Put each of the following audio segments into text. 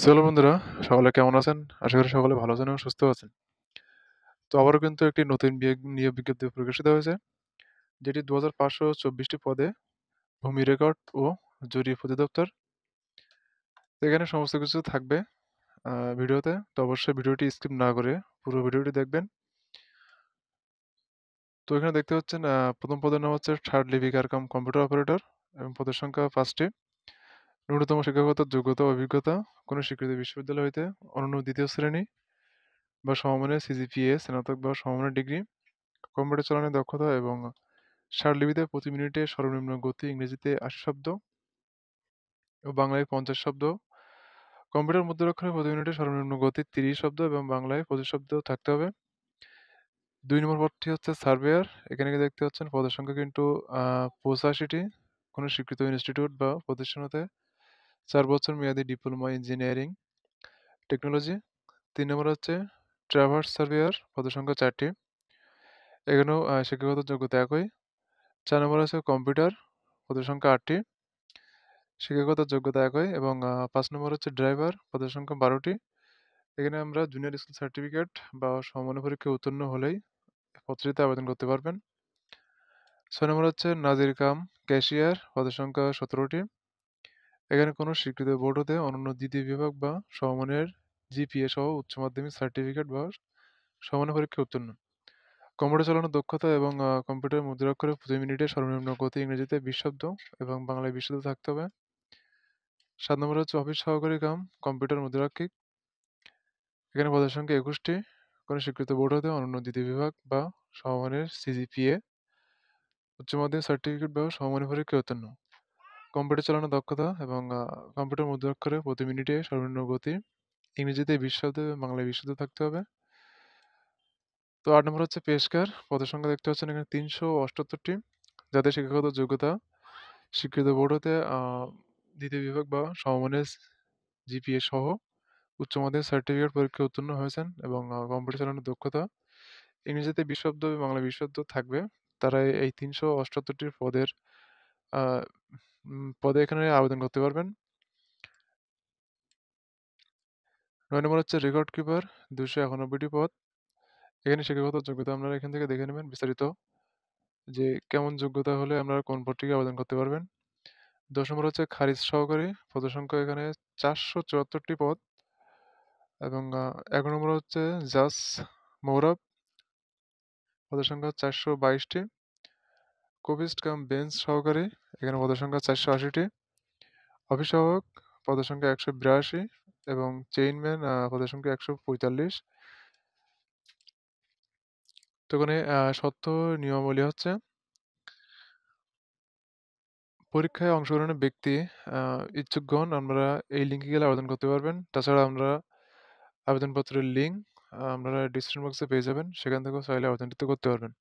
Hello বন্ধুরা, সকলে কেমন আছেন? আশা করি সকলে ভালো আছেন এবং সুস্থ আছেন। তো আবারও কিন্তু একটি নতুন নিয়োগ বিজ্ঞপ্তি প্রকাশিত হয়েছে, যেটি ২৫২৪ টি পদে ভূমি রেকর্ড ও জরিপ অধিদপ্তর। তো এখানে সমস্ত কিছু থাকবে ভিডিওতে। তো অবশ্যই ভিডিওটি স্কিপ না করে পুরো ভিডিওটি দেখবেন। তো এখানে দেখতে পাচ্ছেন প্রথম পদের নাম হচ্ছে থার্ড লিপিকার কাম কম্পিউটার অপারেটর এবং পদের সংখ্যা ৫টি। ন্যূনতম শিক্ষাগত যোগ্যতা ও অভিজ্ঞতা কোনো স্বীকৃত বিশ্ববিদ্যালয় হইতে অনন্য দ্বিতীয় শ্রেণী বা সমমানের সিজিপিএ স্নাতক বা সমমানের ডিগ্রি, কম্পিউটার চালানোর দক্ষতা এবং স্বরলিপিতে প্রতি মিনিটে সর্বনিম্ন গতি ইংরেজিতে ৮০ শব্দ ও বাংলায় ৫০ শব্দ। কম্পিউটার মুদ্রাক্ষরে প্রতি মিনিটে সর্বনিম্ন গতি ৩০ শব্দ এবং বাংলায় ২৫ শব্দ থাকতে হবে। ২ নম্বর পদটি হচ্ছে সার্ভেয়ার। এখানে দেখতে পাচ্ছেন পদের সংখ্যা কিন্তু ৮৫টি। কোনো স্বীকৃত ইনস্টিটিউট বা প্রতিষ্ঠান হতে ৪ বছর মেয়াদী ডিপ্লোমা ইঞ্জিনিয়ারিং টেকনোলজি। ৩ নম্বর হচ্ছে ট্রাভার্স সার্ভেয়ার, পদের সংখ্যা ৪টি। এখানেও শিক্ষাগত যোগ্যতা একই। ৪ নম্বর আছে কম্পিউটার, পদের সংখ্যা ৮টি। শিক্ষাগত যোগ্যতা একই এবং ৫ নম্বর হচ্ছে ড্রাইভার, পদের সংখ্যা ১২টি। এখানে আমরা জুনিয়র স্কুল সার্টিফিকেট বা সমমানের পরীক্ষায় উত্তীর্ণ হলেই পদটিতে আবেদন করতে পারবেন। ৬ নম্বর হচ্ছে নাজির কাম ক্যাশিয়ার, পদের সংখ্যা ১৭টি। এখানে কোনো স্বীকৃত বোর্ড হতে অনন্য দ্বিতীয় বিভাগ বা সমমানের জিপিএ সহ উচ্চ মাধ্যমিক সার্টিফিকেট বা সমমানের পরীক্ষায় উত্তীর্ণ। কম্পিউটার চালানোর দক্ষতা এবং কম্পিউটার মুদ্রাক্ষরে প্রতি মিনিটে সর্বনিম্ন গতি ইংরেজিতে ২০ শব্দ এবং বাংলায় ২০ শব্দ থাকতে হবে। ৭ নম্বর হচ্ছে অফিস সহকারী কাম কম্পিউটার মুদ্রাক্ষিক। এখানে পদের সংখ্যা ২১টি। কোনো স্বীকৃত বোর্ড হতে অনন্য দ্বিতীয় বিভাগ বা সমমানের সিজিপিএ উচ্চ মাধ্যমিক সার্টিফিকেট বা সমমানের পরীক্ষায় উত্তীর্ণ। কম্পিউটার চালানোর দক্ষতা এবং কম্পিউটার মুদ্রাক্ষরে প্রতি মিনিটে সর্বনিম্ন গতি ইংরেজিতে ২০ শব্দ এবং বাংলায় ২০ শব্দ থাকতে হবে। তো ৮ নম্বর হচ্ছে পেশকার, পদের সংখ্যা দেখতে পাচ্ছেন এখানে ৩৭৮টি। যাদের শিক্ষাগত যোগ্যতা স্বীকৃত বোর্ড হতে দ্বিতীয় বিভাগ বা সমমানের জিপিএ সহ উচ্চ মাধ্যমিক সার্টিফিকেট পরীক্ষায় উত্তীর্ণ হয়েছেন এবং কম্পিউটার চালানোর দক্ষতা ইংরেজিতে ২০ শব্দ এবং বাংলায় ২০ শব্দ থাকবে। তারা এই ৩৭৮টি পদের আ পদে এখানে আবেদন করতে পারবেন। ৯ নম্বর হচ্ছে রেকর্ড কিপার, ২৯১টি পদ। এখানে শিক্ষাগত যোগ্যতা আপনারা এখান থেকে দেখে নেবেন বিস্তারিত, যে কেমন যোগ্যতা হলে আপনারা কোন পদটিতে আবেদন করতে পারবেন। ১০ নম্বর হচ্ছে খারিজ সহকারী, পদের সংখ্যা এখানে ৪৭৪টি পদ এবং ১১ নম্বর হচ্ছে জাজ মৌরাব, পদের সংখ্যা ৪২২টি। কপিস্ট কাম বেঞ্চ সহকারী, এখানে পদের সংখ্যা ৪৮০টি। অফিস সহায়ক, পদের সংখ্যা ১৮২ এবং চেইনম্যান পদের সংখ্যা ১৪৫। তো এখানে শর্ত নিয়মাবলী হচ্ছে পরীক্ষায় অংশগ্রহণের ব্যক্তি ইচ্ছুকগণ আপনারা এই লিঙ্কে গেলে আবেদন করতে পারবেন। তাছাড়া আমরা আবেদনপত্রের লিঙ্ক আপনারা ডিসক্রিপশন বক্সে পেয়ে যাবেন। সেখান থেকেও চাইলে আবেদনটি করতে পারবেন।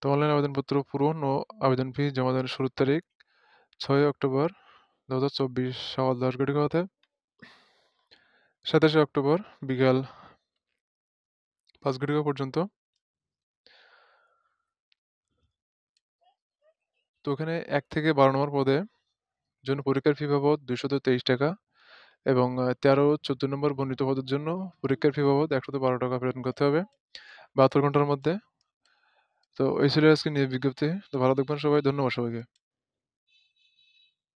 তো অনলাইন আবেদনপত্র পূরণ ও আবেদন ফি জমা দেওয়ার শুরুর তারিখ ৬ অক্টোবর ২০২৪ সকাল ১০ ঘটিকা হতে ২৭ অক্টোবর বিকাল ৫ ঘটিকা পর্যন্ত। তো ওখানে ১ থেকে ১২ নম্বর পদে জন্য পরীক্ষার ফি বাবদ ৳২২৩ এবং ১৩-১৪ নম্বর বর্ণিত পদের জন্য পরীক্ষার ফি বাবদ ৳১১২ প্রদান করতে হবে ৭২ ঘন্টার মধ্যে। তো এই ছিল আজকে নিয়োগ বিজ্ঞপ্তি। তো ভালো থাকবেন সবাই। ধন্যবাদ সবাইকে।